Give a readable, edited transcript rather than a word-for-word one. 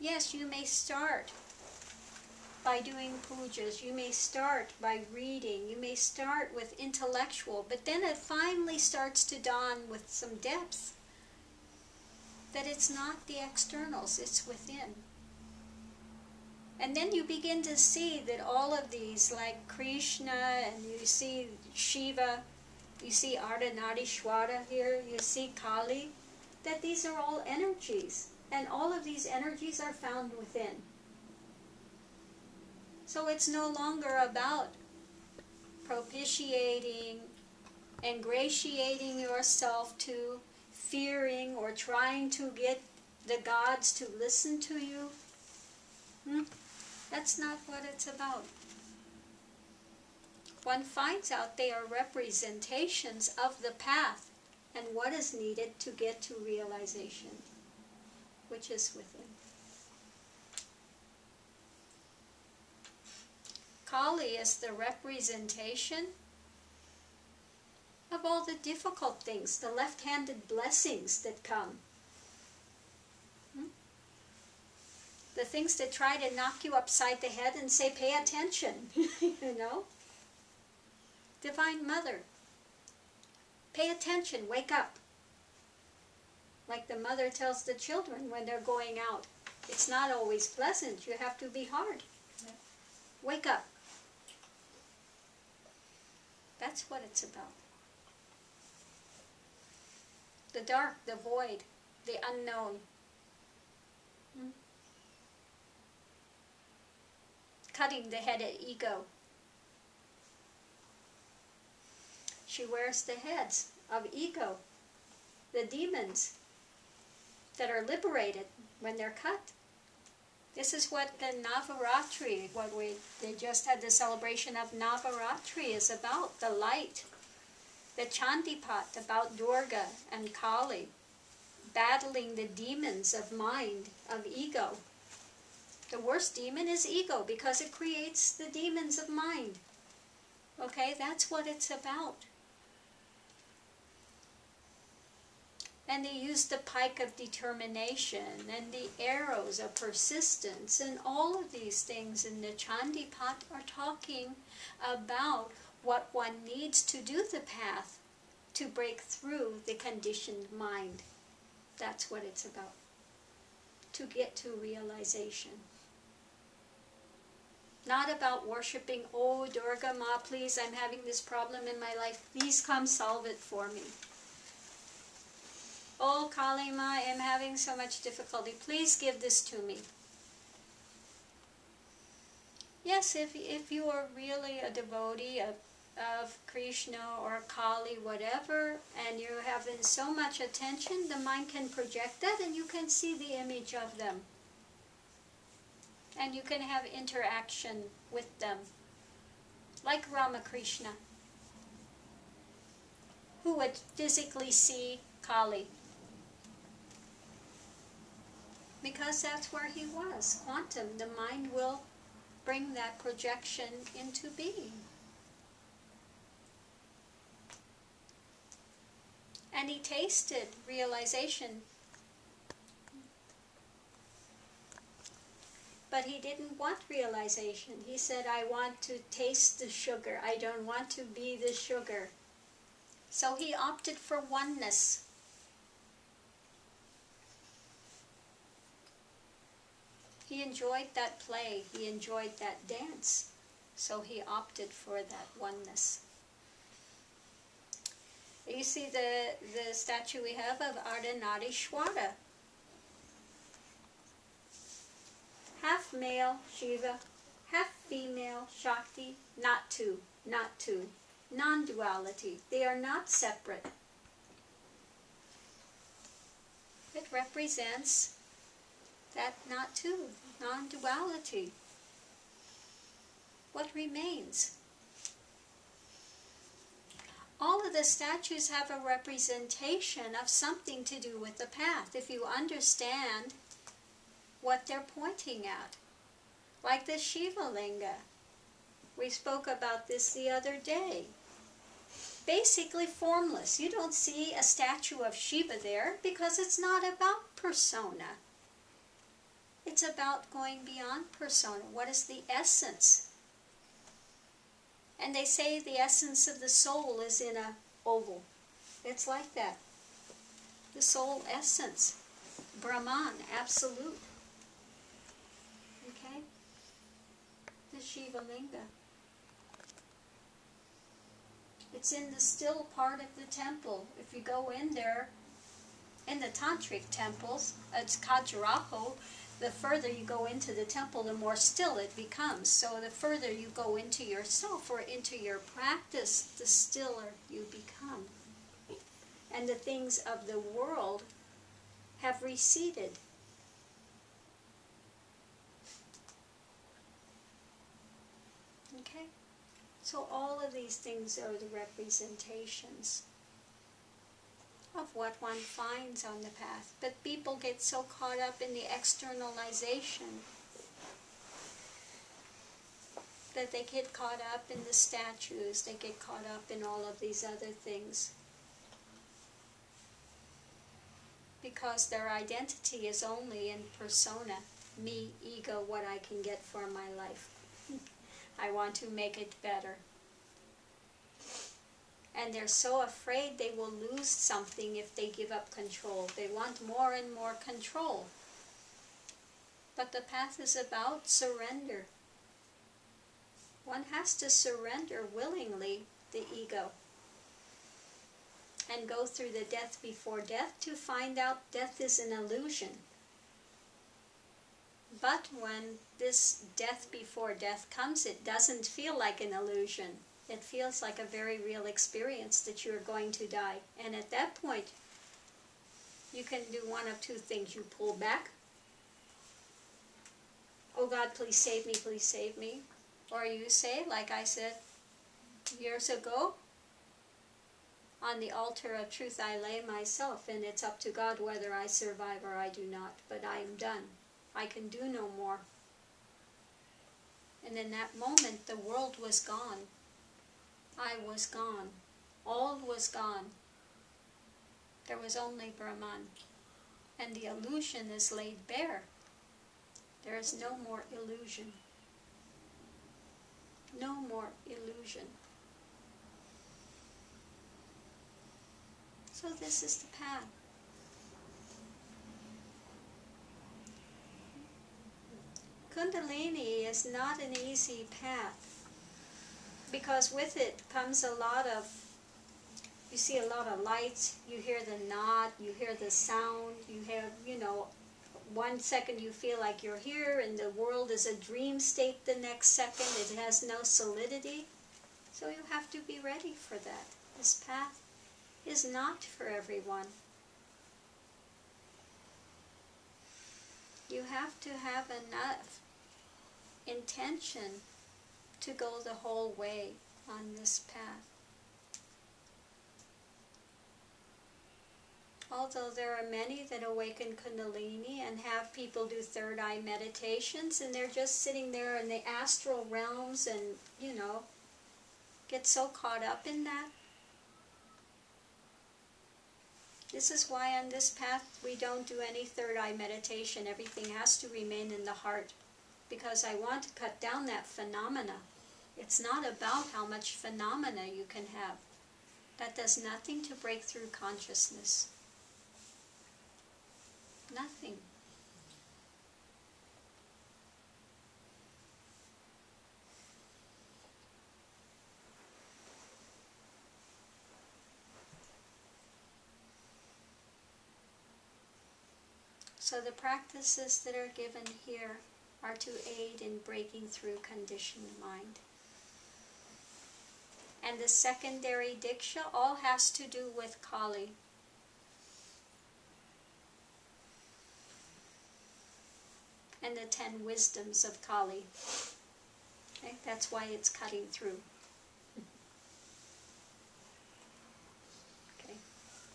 Yes, you may start by doing pujas, you may start by reading, you may start with intellectual, but then it finally starts to dawn with some depth that it's not the externals, it's within. And then you begin to see that all of these, like Krishna, and you see Shiva, you see Ardhanarishwara here, you see Kali, that these are all energies. And all of these energies are found within. So it's no longer about propitiating, ingratiating yourself to, fearing, or trying to get the gods to listen to you. That's not what it's about. One finds out they are representations of the path and what is needed to get to realization, which is within. Kali is the representation of all the difficult things, the left-handed blessings that come. The things that try to knock you upside the head and say, pay attention, you know. Divine Mother, pay attention, wake up. Like the mother tells the children when they're going out. It's not always pleasant, you have to be hard. Wake up. That's what it's about. The dark, the void, the unknown. Cutting the head at ego. She wears the heads of ego, the demons that are liberated when they're cut. This is what the Navaratri, they just had the celebration of Navaratri is about, the light. The Chandipat, about Durga and Kali, battling the demons of mind, of ego. The worst demon is ego because it creates the demons of mind. Okay, that's what it's about. And they use the pike of determination and the arrows of persistence, and all of these things in the Chandipat are talking about what one needs to do the path to break through the conditioned mind. That's what it's about. To get to realization. Not about worshiping, oh Durga Ma, please, I'm having this problem in my life. Please come solve it for me. Oh Kali Ma, I'm having so much difficulty. Please give this to me. Yes, if you are really a devotee of Krishna or Kali, whatever, and you're having so much attention, the mind can project that and you can see the image of them. And you can have interaction with them. Like Ramakrishna, who would physically see Kali. Because that's where he was. Quantum, the mind will bring that projection into being. And he tasted realization. But he didn't want realization. He said, I want to taste the sugar. I don't want to be the sugar. So he opted for oneness. He enjoyed that play. He enjoyed that dance. So he opted for that oneness. You see the statue we have of Ardhanarishwara. Half male Shiva, half female Shakti, not two, non-duality. They are not separate. It represents that not two, non-duality. What remains? All of the statues have a representation of something to do with the path. If you understand what they're pointing at. Like the Shiva Linga. We spoke about this the other day. Basically formless. You don't see a statue of Shiva there because it's not about persona. It's It's about going beyond persona. What is the essence? And they say the essence of the soul is in a oval. It's like that. The soul essence. Brahman, absolute. Okay? The Shiva Linga. It's in the still part of the temple. If you go in there, in the tantric temples, it's Khajuraho, the further you go into the temple, the more still it becomes. So the further you go into yourself or into your practice, the stiller you become. And the things of the world have receded. Okay? So all of these things are the representations of what one finds on the path. But people get so caught up in the externalization that they get caught up in the statues, they get caught up in all of these other things. Because their identity is only in persona, me, ego, what I can get for my life. I want to make it better. And they're so afraid they will lose something if they give up control. They want more and more control. But the path is about surrender. One has to surrender willingly the ego and go through the death before death to find out death is an illusion. But when this death before death comes, it doesn't feel like an illusion. It feels like a very real experience that you're going to die. And at that point, you can do one of two things. You pull back. Oh God, please save me, please save me. Or you say, like I said years ago, on the altar of truth I lay myself, and it's up to God whether I survive or I do not. But I am done. I can do no more. And in that moment, the world was gone. I was gone. All was gone. There was only Brahman. And the illusion is laid bare. There is no more illusion. No more illusion. So this is the path. Kundalini is not an easy path, because with it comes a lot of, you see a lot of lights, you hear the nod, you hear the sound, you have, 1 second you feel like you're here and the world is a dream state the next second, it has no solidity. So you have to be ready for that. This path is not for everyone. You have to have enough intention to go the whole way on this path. Although there are many that awaken Kundalini and have people do third eye meditations, and they're just sitting there in the astral realms and, get so caught up in that. This is why on this path we don't do any third eye meditation. Everything has to remain in the heart, because I want to cut down that phenomena. It's not about how much phenomena you can have. That does nothing to break through consciousness. Nothing. So the practices that are given here are to aid in breaking through conditioned mind. And the secondary diksha all has to do with Kali. And the 10 wisdoms of Kali. Okay? That's why it's cutting through.